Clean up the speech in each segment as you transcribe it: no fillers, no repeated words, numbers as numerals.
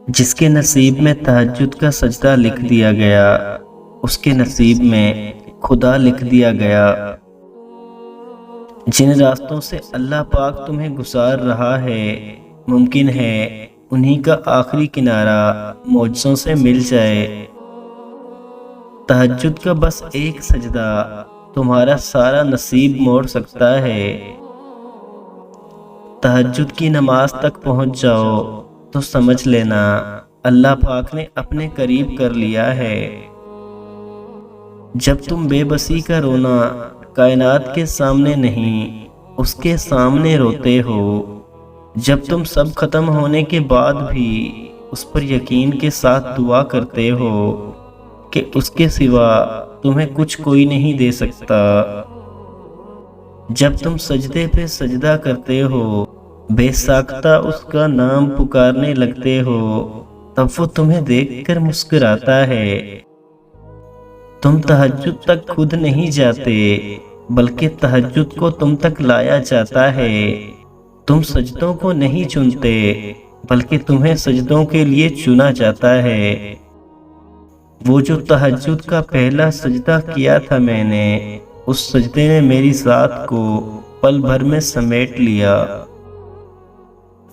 جس کے نصیب میں تہجد کا سجدہ لکھ دیا گیا، اس کے نصیب میں خدا لکھ دیا گیا۔ جن راستوں سے اللہ پاک تمہیں گزار رہا ہے، ممکن ہے انہی کا آخری کنارہ معجزوں سے مل جائے۔ تہجد کا بس ایک سجدہ تمہارا سارا نصیب موڑ سکتا ہے۔ تہجد کی نماز تک پہنچ جاؤ تو سمجھ لینا اللہ پاک نے اپنے قریب کر لیا ہے۔ جب تم بے بسی کا رونا کائنات کے سامنے نہیں، اس کے سامنے روتے ہو، جب تم سب ختم ہونے کے بعد بھی اس پر یقین کے ساتھ دعا کرتے ہو کہ اس کے سوا تمہیں کچھ کوئی نہیں دے سکتا، جب تم سجدے پہ سجدہ کرتے ہو، بے ساختہ اس کا نام پکارنے لگتے ہو، تب وہ تمہیں دیکھ کر مسکراتا ہے۔ تم تہجد تک خود نہیں جاتے، بلکہ تہجد کو تم تک لایا جاتا ہے۔ تم سجدوں کو نہیں چنتے، بلکہ تمہیں سجدوں کے لیے چنا جاتا ہے۔ وہ جو تہجد کا پہلا سجدہ کیا تھا میں نے، اس سجدے نے میری ذات کو پل بھر میں سمیٹ لیا۔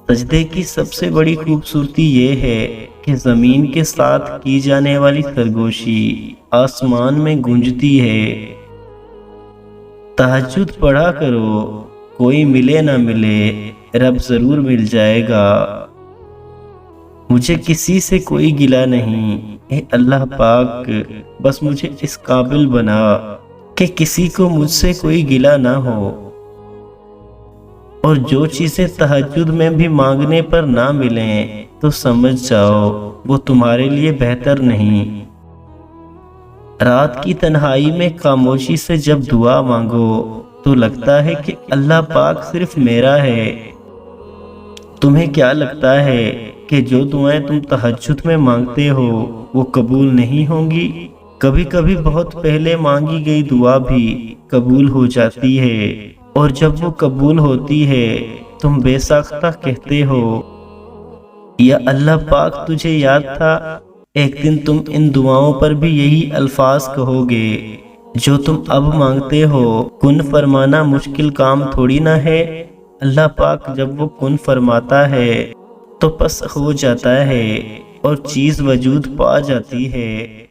سجدے کی سب سے بڑی خوبصورتی یہ ہے کہ زمین کے ساتھ کی جانے والی سرگوشی آسمان میں گونجتی ہے۔ تہجد پڑھا کرو، کوئی ملے نہ ملے، رب ضرور مل جائے گا۔ مجھے کسی سے کوئی گلہ نہیں، اے اللہ پاک بس مجھے اس قابل بنا کہ کسی کو مجھ سے کوئی گلہ نہ ہو۔ اور جو چیزیں تہجد میں بھی مانگنے پر نہ ملیں تو سمجھ جاؤ وہ تمہارے لیے بہتر نہیں۔ رات کی تنہائی میں خاموشی سے جب دعا مانگو تو لگتا ہے کہ اللہ پاک صرف میرا ہے۔ تمہیں کیا لگتا ہے کہ جو دعائیں تم تہجد میں مانگتے ہو وہ قبول نہیں ہوں گی؟ کبھی کبھی بہت پہلے مانگی گئی دعا بھی قبول ہو جاتی ہے، اور جب وہ قبول ہوتی ہے تم بے ساختہ کہتے ہو یا اللہ پاک تجھے یاد تھا۔ ایک دن تم ان دعاؤں پر بھی یہی الفاظ کہو گے جو تم اب مانگتے ہو۔ کن فرمانا مشکل کام تھوڑی نہ ہے، اللہ پاک جب وہ کن فرماتا ہے تو پس ہو جاتا ہے اور چیز وجود پا جاتی ہے۔